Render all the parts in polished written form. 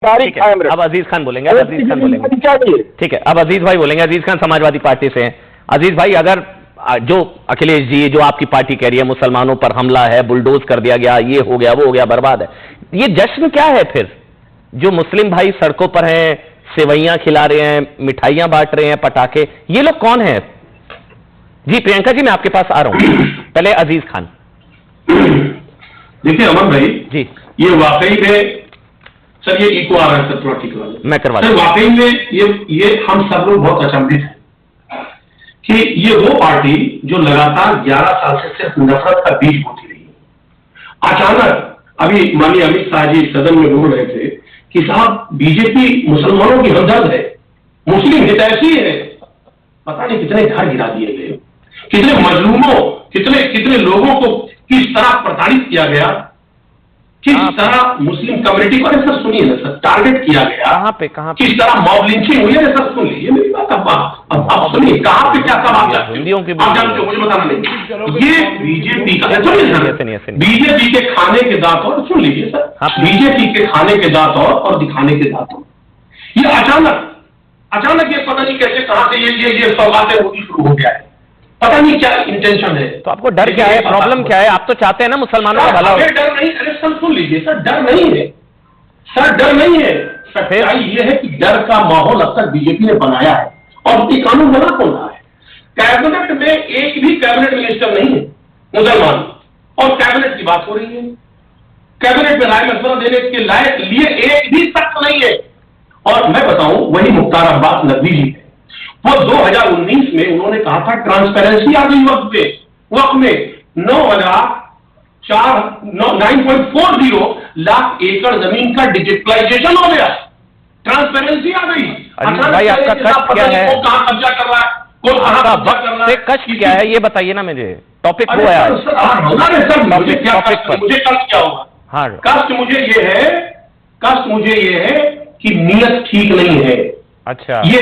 ठीक है, अब अजीज खान बोलेंगे, ठीक है, अब अजीज भाई बोलेंगे। अजीज खान समाजवादी पार्टी से हैं। अजीज भाई, अगर जो अखिलेश जी, जो आपकी पार्टी कह रही है मुसलमानों पर हमला है, बुलडोज कर दिया गया, ये हो गया, वो हो गया, बर्बाद है, ये जश्न क्या है फिर? जो मुस्लिम भाई सड़कों पर हैं, सेवैयां खिला रहे हैं, मिठाइयां बांट रहे हैं, पटाखे, ये लोग कौन है? जी प्रियंका जी, मैं आपके पास आ रहा हूं, पहले अजीज खान। देखिए अमन भाई जी, ये वाकई में, सर ये इको आ रहा है सर, थोड़ा ठीक लगा, मैं करवा सर वाकई में ये हम सब लोग बहुत अचंभित हैं कि ये वो पार्टी जो लगातार 11 साल से सिर्फ नफरत का बीज बोती रही है, अचानक अभी माननीय अमित शाह जी सदन में बोल रहे थे कि साहब बीजेपी मुसलमानों की हमदर्द है, मुस्लिम हितैषी है। पता नहीं कितने घर गिरा दिए गए, कितने मजलूमों, कितने लोगों को किस तरह प्रताड़ित किया गया, किस तरह मुस्लिम कम्युनिटी को, सर सुनिए ना सर, टारगेट किया गया, कहां किस तरह मॉब लिंचिंग हुई है सर, सुन लीजिए मेरी बात। अब आप सुनिए, कहां पे क्या सब आप जानते हो, मुझे बताना नहीं। ये बीजेपी का, बीजेपी के खाने के दांत, और सुन लीजिए सर, बीजेपी के खाने के दांत और दिखाने के दांत, ये अचानक ये पता नहीं कैसे कहां से ये सौगातें होनी शुरू हो गया है, पता नहीं क्या इंटेंशन है। तो आपको डर क्या है, प्रॉब्लम क्या है? आप तो चाहते हैं ना मुसलमानों का भला हो। डर नहीं, अरे सर सुन लीजिए सर, डर नहीं है सर, डर नहीं है। सच्चाई ये है कि डर का माहौल अब तक बीजेपी ने बनाया है, और ये कानून बना कौन रहा है? कैबिनेट में एक भी कैबिनेट मिनिस्टर नहीं है मुसलमान, और कैबिनेट की बात हो रही है, कैबिनेट में राय मशवरा देने के लायक लिए एक भी शख्स नहीं है। और मैं बताऊं, वही मुख्तार अब्बास नकवी जी है, वो 2019 में उन्होंने कहा था ट्रांसपेरेंसी आ गई वक्त में 9.40 लाख एकड़ जमीन का डिजिटलाइजेशन हो गया, ट्रांसपेरेंसी आ गई। भाई आपका कष्ट क्या है? कौन कहां कब्जा कर रहा है, कौन कहां कब्जा कर रहा है, कष्ट क्या है ये बताइए ना मुझे। टॉपिक वो है सर, मुझे क्या कष्ट, मुझे कष्ट क्या होगा? हाँ, कष्ट मुझे ये है कि नीयत ठीक नहीं है। अच्छा, ये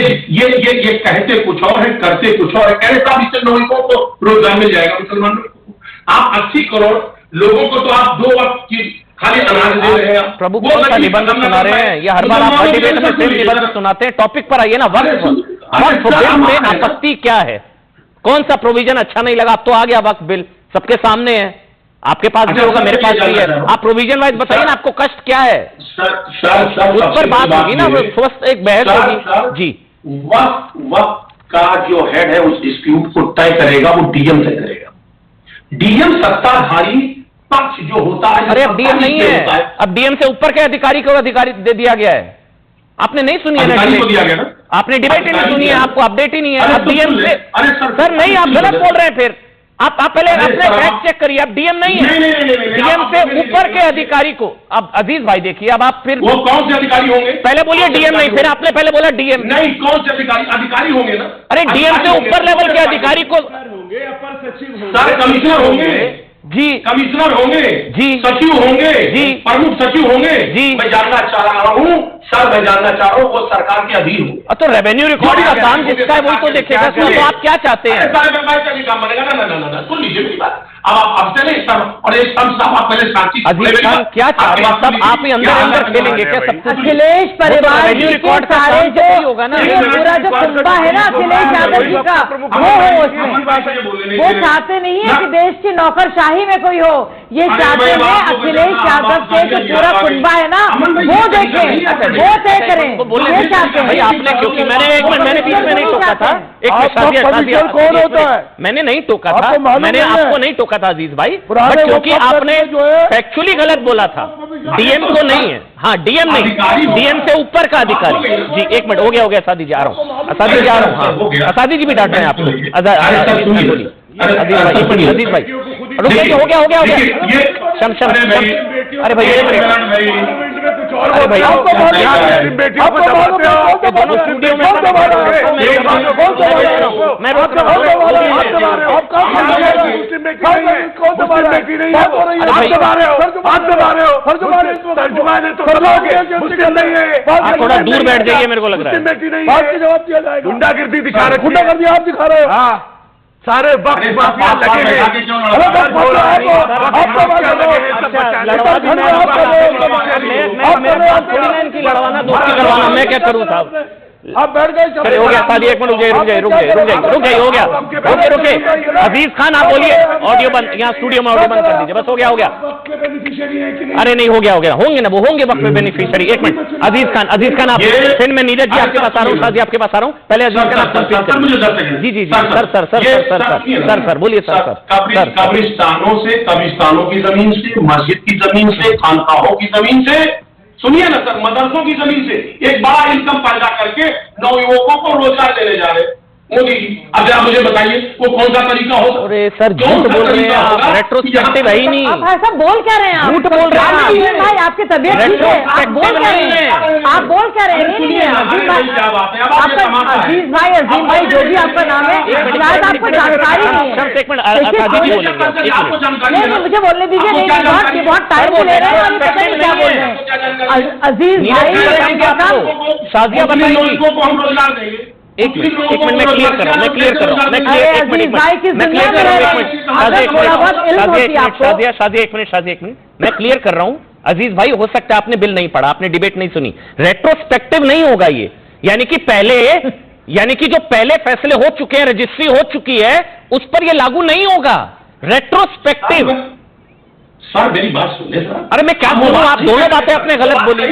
कहते कुछ और है, करते कुछ और है। कह रहे साहब इससे नागरिकों को रोजगार मिल जाएगा, मुसलमानों को। आप 80 करोड़ लोगों को तो आप 2 वक्त की खाली अनाज दे रहे हैं। प्रभु कौन सा निबंध सुना रहे हैं? ये हर बार आप हर डिबेट में सेम निबंध सुनाते हैं। टॉपिक पर आइए ना। वक्फ बिल में आपत्ति क्या है? कौन सा प्रोविजन अच्छा नहीं लगा? अब तो आ गया वक्फ बिल, सबके सामने है, आपके पास भी होगा, मेरे पास भी है। आप प्रोविजन वाइज बताइए ना, आपको कष्ट क्या है? उस पर बात होगी ना, स्वस्थ एक बहस होगी। जी, वक्त का जो हेड है उस डिस्प्यूट को तय करेगा, वो डीएम तय करेगा। डीएम सत्ताधारी पक्ष जो होता है। अरे अब डीएम नहीं है, अब डीएम से ऊपर के अधिकारी को अधिकारी दे दिया गया है। आपने नहीं सुनी है ना, दिया गया ना? आपने डिबेट ही नहीं सुनी है, आपको अपडेट ही नहीं है। अब डीएम से, सर नहीं, आप गलत बोल रहे हैं। फिर आप पहले अपने फैक्ट चेक करिए। अब डीएम नहीं है, डीएम से ऊपर के अधिकारी को। अब अजीज भाई देखिए, अब आप फिर वो कौन से अधिकारी होंगे? पहले बोलिए डीएम नहीं, फिर आपने पहले बोला डीएम नहीं। कौन से अधिकारी होंगे ना? अरे डीएम से ऊपर लेवल के अधिकारी को होंगे, अपर सचिव होंगे, सर कमिश्नर होंगे जी, कमिश्नर होंगे जी, सचिव होंगे जी, प्रमुख सचिव होंगे जी। मैं जानना चाह रहा हूँ सर, मैं जानना चाह रहा हूँ वो सरकार के अधीन हो। तो रेवेन्यू रिकॉर्डिंग का काम जिसका है वही तो देखेगा। तो आप क्या चाहते हैं? काम बनेगा ना, सुन लीजिए मेरी बात। अब चले सर, और एक साहब आप पहले शांति। अजीज खान क्या चाह रहे हैं? सब आप ही अंदर खेलेंगे क्या सब कुछ? अखिलेश परिवार रेवेन्यू रिकॉर्ड का सारे जो होगा ना, पूरा जो कुंबा है ना अखिलेश यादव जी का, वो हो उसमें। वो चाहते नहीं है कि देश की नौकरशाही में कोई हो, ये चाहते हैं अखिलेश यादव के जो पूरा कुंबा है ना वो देखें, वो तय करें, ये चाहते हैं। आपने, क्योंकि मैंने बीच में नहीं टोका था, एक कौन होता है, मैंने नहीं टोका था, मैंने आपको नहीं टोका था अजीज भाई, बट क्योंकि आपने फैक्चुअली गलत बोला था। डीएम को नहीं है, हाँ डीएम नहीं, डीएम से ऊपर का अधिकारी। जी एक मिनट, हो गया असादी जी, आ रहा हूँ, असादी जी आ रहा हूँ। हाँ, असादी जी भी डांट रहे हैं आपको। बोलिए अजीज भाई, रुकिए, हो गया शम अरे भाई, अरे भाई दोनों स्टूडियो में मैं रोक रहा हूँ। थोड़ा दूर बैठ जाइए, मेरे को लग रहा है जवाब दिया जाएगा। गुंडागिर्दी दिखा रहे, गुंडागर्दी आप दिखा रहे हो। सारे वक्त माफिया लगे हैं। इनकी लड़वाना दोस्ती करवाना मैं क्या करूँ साहब? आप बैठ गए, अरे हो गया शादी, एक मिनट रुक जाइए, हो गया, रुके। अजीज खान आप बोलिए, ऑडियो बंद, यहाँ स्टूडियो में ऑडियो बंद कर दीजिए, बस हो गया। अरे नहीं हो गया, होंगे ना वो, होंगे वक्त में बेनिफिशियरी। एक मिनट अजीज खान आप, फिर मैं नीरज जी आपके पास आ रहा हूँ, शादी आपके पास आ रहा हूँ, पहले अजीज खान आप जी सर बोलिए सर। कब्रिस्तानों की जमीन से, मस्जिद की जमीन से, खानकाहों की जमीन से, सुनिए ना सर, मदरसों की जमीन से एक बड़ा इनकम पैदा करके नवयुवकों को रोजगार देने जा रहे मोदी जी। अब आप मुझे बताइए वो कौन सा तरीका हो सकता? अरे सर झूठ बोल रहे हैं आप, रेट्रोस्पेक्टिव है ही नहीं। आप ऐसा बोल क्या रहे हैं? आप झूठ बोल रहे हैं अजीज भाई, आपकी तबीयत ठीक है? आप बोल क्या रहे हैं? आप बोल क्या रहे हैं? नहीं अजीज भाई, जो भी आपका नाम है, शायद आपको जानकारी नहीं है। एक मिनट नहीं, मुझे बोलने दीजिए। नहीं, बहुत टाइम ले रहे हैं, अभी पता नहीं क्या बोल रहे हैं। अजीज भाई, शादिया बताइए, को हम रोजगार देंगे। एक मिनट मैं क्लियर कर रहा हूँ, मैं क्लियर कर रहा हूँ। अजीज भाई हो सकता है आपने बिल नहीं पढ़ा, आपने डिबेट नहीं सुनी। रेट्रोस्पेक्टिव नहीं होगा ये, यानी कि जो पहले फैसले हो चुके हैं, रजिस्ट्री हो चुकी है, उस पर ये लागू नहीं होगा। रेट्रोस्पेक्टिव सर मेरी बात सुनिए सर। अरे मैं क्या बोलूं, आप दोनों बातें अपने गलत बोली।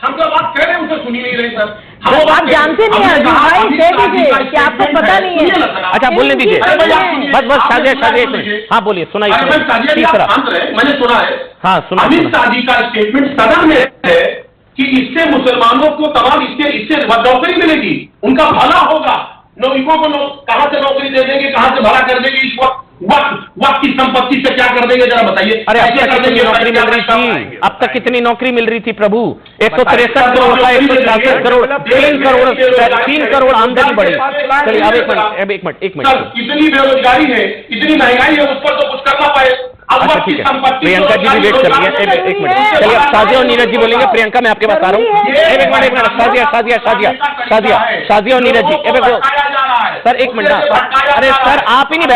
हम तो बात कह रहे हैं, उसे सुनी नहीं रहे सर। आप जानते नहीं हैं अजीज भाई, कह दीजिए कि आपको पता नहीं है। अच्छा बोलने दीजिए, बस शादी। हाँ बोलिए, सुनाइए। मैंने सुना है, हाँ सुना। अमित शाह जी का स्टेटमेंट सदन में है कि इससे मुसलमानों को तमाम इससे नौकरी मिलेगी, उनका भला होगा, नौयुवकों को कहां से नौकरी दे देंगे, कहां से भला कर देंगे, इस वक्त की संपत्ति से क्या कर देंगे जरा बताइए। अरे अब तक कितनी नौकरी मिल रही थी? अब तक कितनी नौकरी मिल रही थी प्रभु? 163 करोड़ का 166 करोड़, 3 करोड़ आमदनी बढ़ी। चलिए अब एक मिनट इतनी बेरोजगारी है, इतनी महंगाई है, उस पर तो कुछ करना पाए। अच्छा ठीक है, प्रियंका जी भी वेट कर रही है। एक मिनट, चलिए अब शादिया और नीरज जी बोलेंगे। प्रियंका मैं आपके पास आ रहा हूँ। एक मिनट शादिया और नीरज जी, सर एक मिनट। अरे सर आप ही नहीं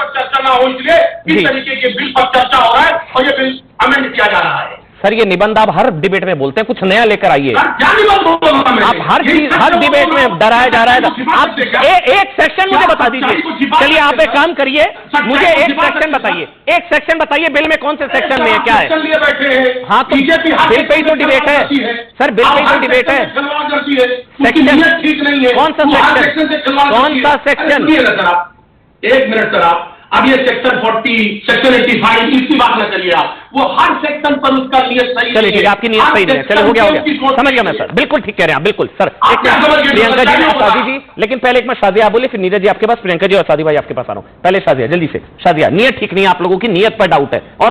चर्चा ना हो, इसलिए इस तरीके के बिल पर चर्चा हो रहा है और ये बिल अमेंड किया जा रहा है। सर ये निबंध आप हर डिबेट में बोलते हैं, कुछ नया लेकर आइए। आप हर डिबेट में डराया जा रहा है। आप एक सेक्शन मुझे बता दीजिए। चलिए आप एक काम करिए, मुझे एक सेक्शन बताइए, बिल में कौन से सेक्शन में है, क्या है? हाँ तो बिल पे ही तो डिबेट है सर, बिल पे ही तो डिबेट है। सेक्शन ठीक नहीं है, कौन सा सेक्शन? एक मिनट सर, आप अब ये सेक्शन 40, सेक्शन 85 इसकी बात न करिए आप, वो हर सेक्शन पर उसका नियत सही। चलिए ठीक है, आपकी नियत सही नहीं है। चलो हो गया, समझ गया मैं सर, बिल्कुल ठीक कह रहे हैं आप, बिल्कुल सर। प्रियंका जी शादी जी, लेकिन पहले एक मैं शादिया आप बोले, फिर नीरज जी आपके पास, प्रियंका जी और शादी भाई आपके पास आ रहा हूँ। पहले शादिया, जल्दी से शादिया। नियत ठीक नहीं है, आप लोगों की नियत पर डाउट है। और